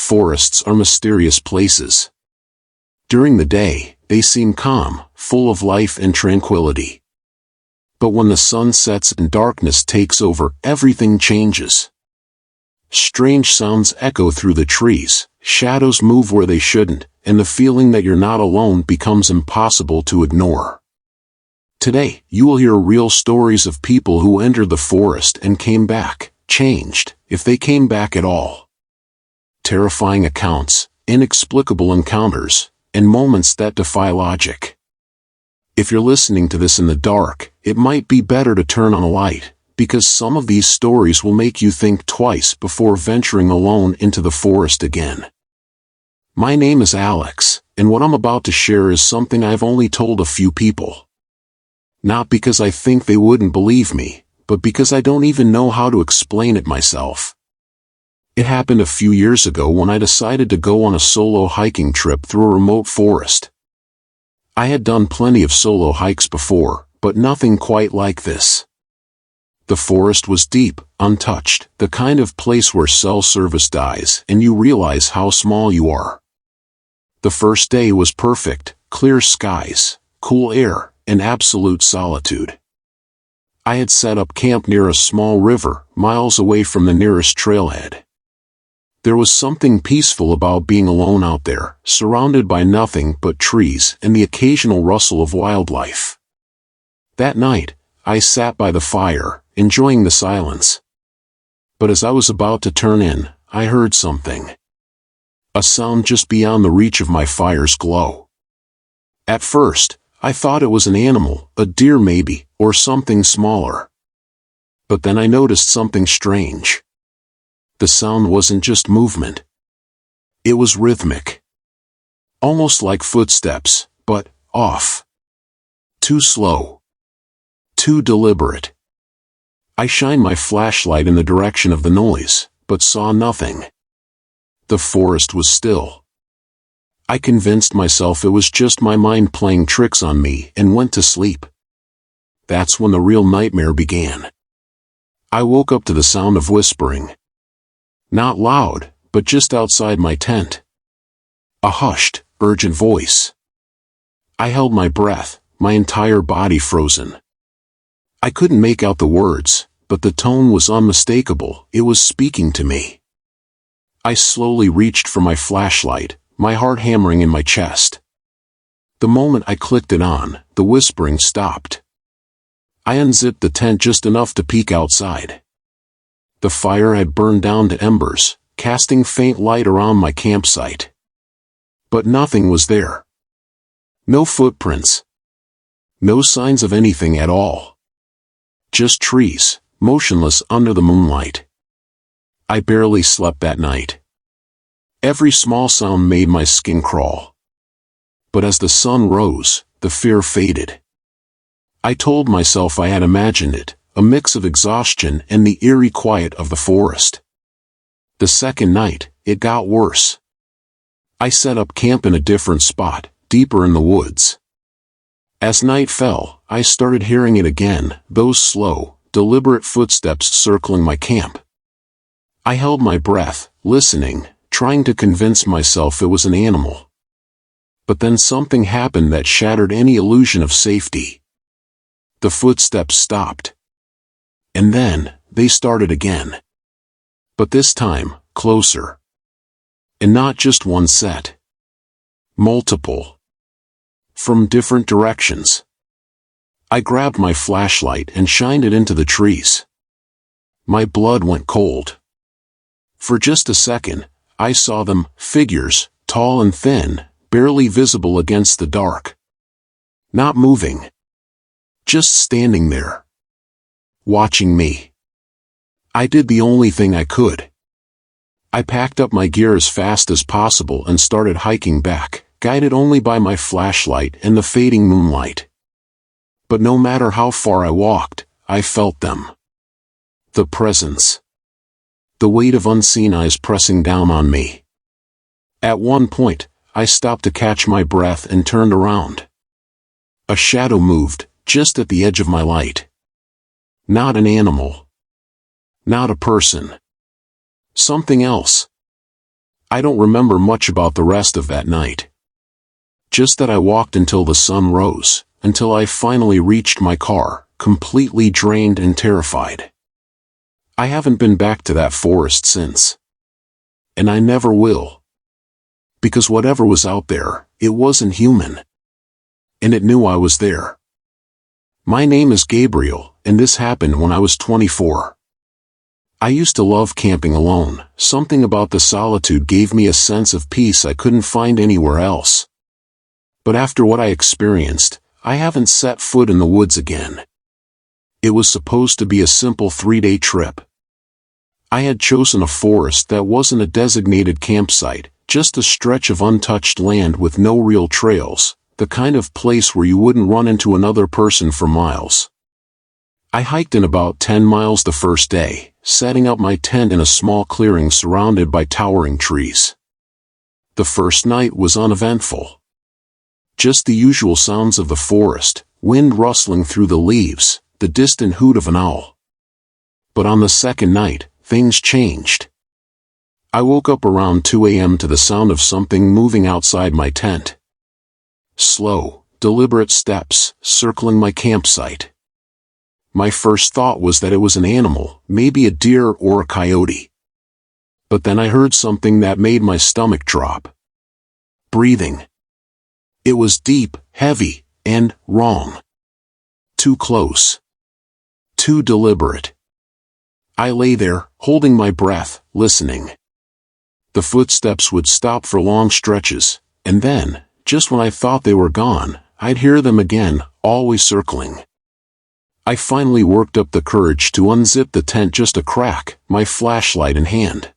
forests are mysterious places. During the day, they seem calm, full of life and tranquility. But when the sun sets and darkness takes over, everything changes. Strange sounds echo through the trees, shadows move where they shouldn't, and the feeling that you're not alone becomes impossible to ignore. Today, you will hear real stories of people who entered the forest and came back, changed, if they came back at all. Terrifying accounts, inexplicable encounters, and moments that defy logic. If you're listening to this in the dark, it might be better to turn on a light, because some of these stories will make you think twice before venturing alone into the forest again. My name is Alex, and what I'm about to share is something I've only told a few people. Not because I think they wouldn't believe me, but because I don't even know how to explain it myself. It happened a few years ago when I decided to go on a solo hiking trip through a remote forest. I had done plenty of solo hikes before, but nothing quite like this. The forest was deep, untouched, the kind of place where cell service dies and you realize how small you are. The first day was perfect, clear skies, cool air, and absolute solitude. I had set up camp near a small river, miles away from the nearest trailhead. There was something peaceful about being alone out there, surrounded by nothing but trees and the occasional rustle of wildlife. That night, I sat by the fire, enjoying the silence. But as I was about to turn in, I heard something. A sound just beyond the reach of my fire's glow. At first, I thought it was an animal, a deer maybe, or something smaller. But then I noticed something strange. The sound wasn't just movement. It was rhythmic. Almost like footsteps, but off. Too slow. Too deliberate. I shined my flashlight in the direction of the noise, but saw nothing. The forest was still. I convinced myself it was just my mind playing tricks on me and went to sleep. That's when the real nightmare began. I woke up to the sound of whispering. Not loud, but just outside my tent. A hushed, urgent voice. I held my breath, my entire body frozen. I couldn't make out the words, but the tone was unmistakable. It was speaking to me. I slowly reached for my flashlight, my heart hammering in my chest. The moment I clicked it on, the whispering stopped. I unzipped the tent just enough to peek outside. The fire had burned down to embers, casting faint light around my campsite. But nothing was there. No footprints. No signs of anything at all. Just trees, motionless under the moonlight. I barely slept that night. Every small sound made my skin crawl. But as the sun rose, the fear faded. I told myself I had imagined it, a mix of exhaustion and the eerie quiet of the forest. The second night, it got worse. I set up camp in a different spot, deeper in the woods. As night fell, I started hearing it again, those slow, deliberate footsteps circling my camp. I held my breath, listening, trying to convince myself it was an animal. But then something happened that shattered any illusion of safety. The footsteps stopped. And then, they started again. But this time, closer. And not just one set. Multiple. From different directions. I grabbed my flashlight and shined it into the trees. My blood went cold. For just a second, I saw them, figures, tall and thin, barely visible against the dark. Not moving. Just standing there. Watching me. I did the only thing I could. I packed up my gear as fast as possible and started hiking back, guided only by my flashlight and the fading moonlight. But no matter how far I walked, I felt them. The presence. The weight of unseen eyes pressing down on me. At one point, I stopped to catch my breath and turned around. A shadow moved, just at the edge of my light. Not an animal. Not a person. Something else. I don't remember much about the rest of that night. Just that I walked until the sun rose, until I finally reached my car, completely drained and terrified. I haven't been back to that forest since. And I never will. Because whatever was out there, it wasn't human. And it knew I was there. My name is Gabriel, and this happened when I was 24. I used to love camping alone. Something about the solitude gave me a sense of peace I couldn't find anywhere else. But after what I experienced, I haven't set foot in the woods again. It was supposed to be a simple 3-day trip. I had chosen a forest that wasn't a designated campsite, just a stretch of untouched land with no real trails, the kind of place where you wouldn't run into another person for miles. I hiked in about 10 miles the first day, setting up my tent in a small clearing surrounded by towering trees. The first night was uneventful. Just the usual sounds of the forest, wind rustling through the leaves, the distant hoot of an owl. But on the second night, things changed. I woke up around 2 a.m. to the sound of something moving outside my tent. Slow, deliberate steps, circling my campsite. My first thought was that it was an animal, maybe a deer or a coyote. But then I heard something that made my stomach drop. Breathing. It was deep, heavy, and wrong. Too close. Too deliberate. I lay there, holding my breath, listening. The footsteps would stop for long stretches, and then, just when I thought they were gone, I'd hear them again, always circling. I finally worked up the courage to unzip the tent just a crack, my flashlight in hand.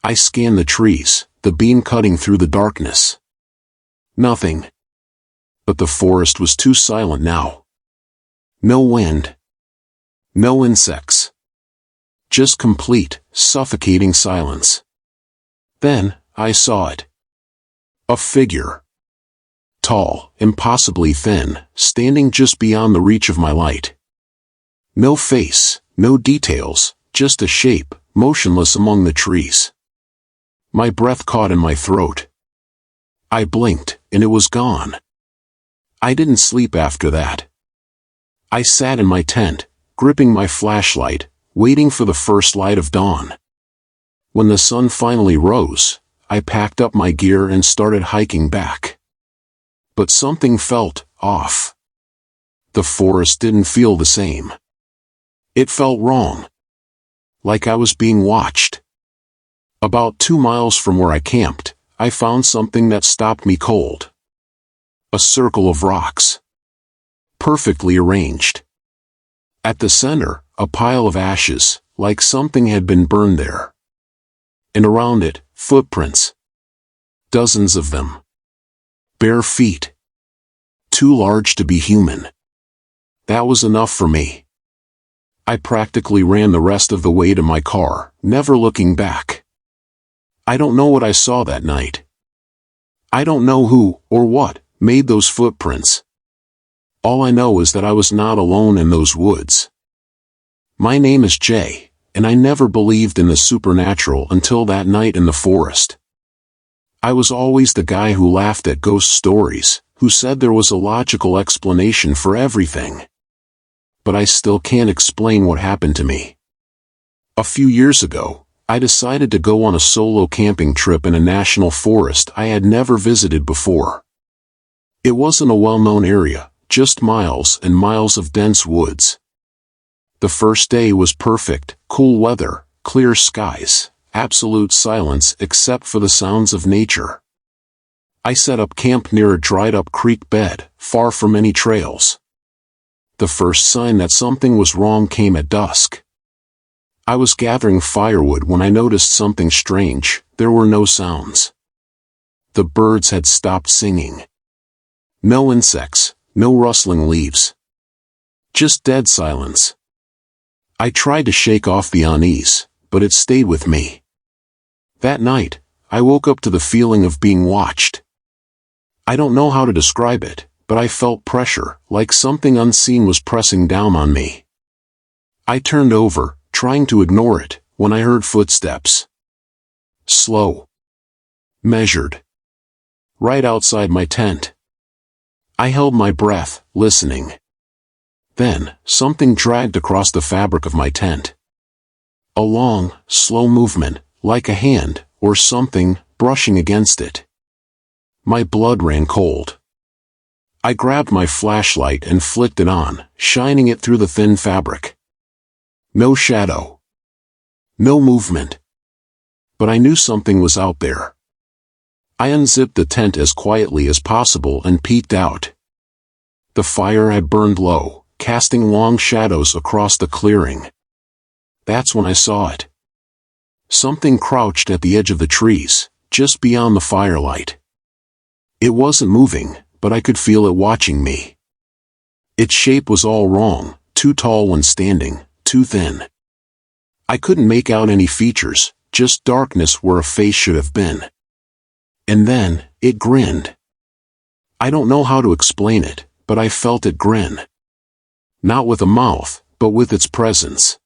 I scanned the trees, the beam cutting through the darkness. Nothing. But the forest was too silent now. No wind. No insects. Just complete, suffocating silence. Then, I saw it. A figure. Tall, impossibly thin, standing just beyond the reach of my light. No face, no details, just a shape, motionless among the trees. My breath caught in my throat. I blinked, and it was gone. I didn't sleep after that. I sat in my tent, gripping my flashlight, waiting for the first light of dawn. When the sun finally rose, I packed up my gear and started hiking back. But something felt off. The forest didn't feel the same. It felt wrong. Like I was being watched. About 2 miles from where I camped, I found something that stopped me cold. A circle of rocks. Perfectly arranged. At the center, a pile of ashes, like something had been burned there. And around it, footprints. Dozens of them. Bare feet. Too large to be human. That was enough for me. I practically ran the rest of the way to my car, never looking back. I don't know what I saw that night. I don't know who, or what, made those footprints. All I know is that I was not alone in those woods. My name is Jay, and I never believed in the supernatural until that night in the forest. I was always the guy who laughed at ghost stories, who said there was a logical explanation for everything. But I still can't explain what happened to me. A few years ago, I decided to go on a solo camping trip in a national forest I had never visited before. It wasn't a well-known area, just miles and miles of dense woods. The first day was perfect, cool weather, clear skies, absolute silence except for the sounds of nature. I set up camp near a dried-up creek bed, far from any trails. The first sign that something was wrong came at dusk. I was gathering firewood when I noticed something strange. There were no sounds. The birds had stopped singing. No insects, no rustling leaves. Just dead silence. I tried to shake off the unease, but it stayed with me. That night, I woke up to the feeling of being watched. I don't know how to describe it, but I felt pressure, like something unseen was pressing down on me. I turned over, trying to ignore it, when I heard footsteps. Slow, measured. Right outside my tent. I held my breath, listening. Then, something dragged across the fabric of my tent. A long, slow movement, like a hand, or something, brushing against it. My blood ran cold. I grabbed my flashlight and flicked it on, shining it through the thin fabric. No shadow. No movement. But I knew something was out there. I unzipped the tent as quietly as possible and peeked out. The fire had burned low, casting long shadows across the clearing. That's when I saw it. Something crouched at the edge of the trees, just beyond the firelight. It wasn't moving, but I could feel it watching me. Its shape was all wrong, too tall when standing, too thin. I couldn't make out any features, just darkness where a face should have been. And then, it grinned. I don't know how to explain it, but I felt it grin. Not with a mouth, but with its presence.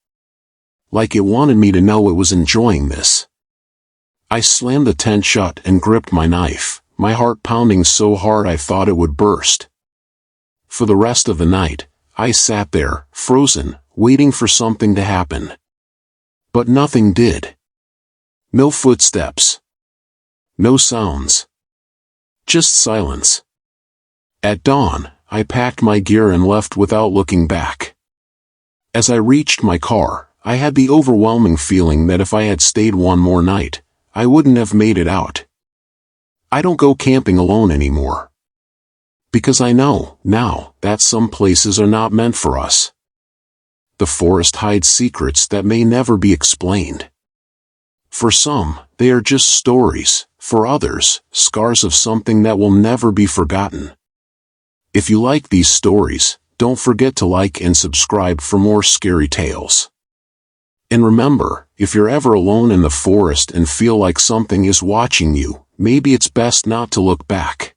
Like it wanted me to know it was enjoying this. I slammed the tent shut and gripped my knife, my heart pounding so hard I thought it would burst. For the rest of the night, I sat there, frozen, waiting for something to happen. But nothing did. No footsteps. No sounds. Just silence. At dawn, I packed my gear and left without looking back. As I reached my car, I had the overwhelming feeling that if I had stayed one more night, I wouldn't have made it out. I don't go camping alone anymore. Because I know, now, that some places are not meant for us. The forest hides secrets that may never be explained. For some, they are just stories, for others, scars of something that will never be forgotten. If you like these stories, don't forget to like and subscribe for more scary tales. And remember, if you're ever alone in the forest and feel like something is watching you, maybe it's best not to look back.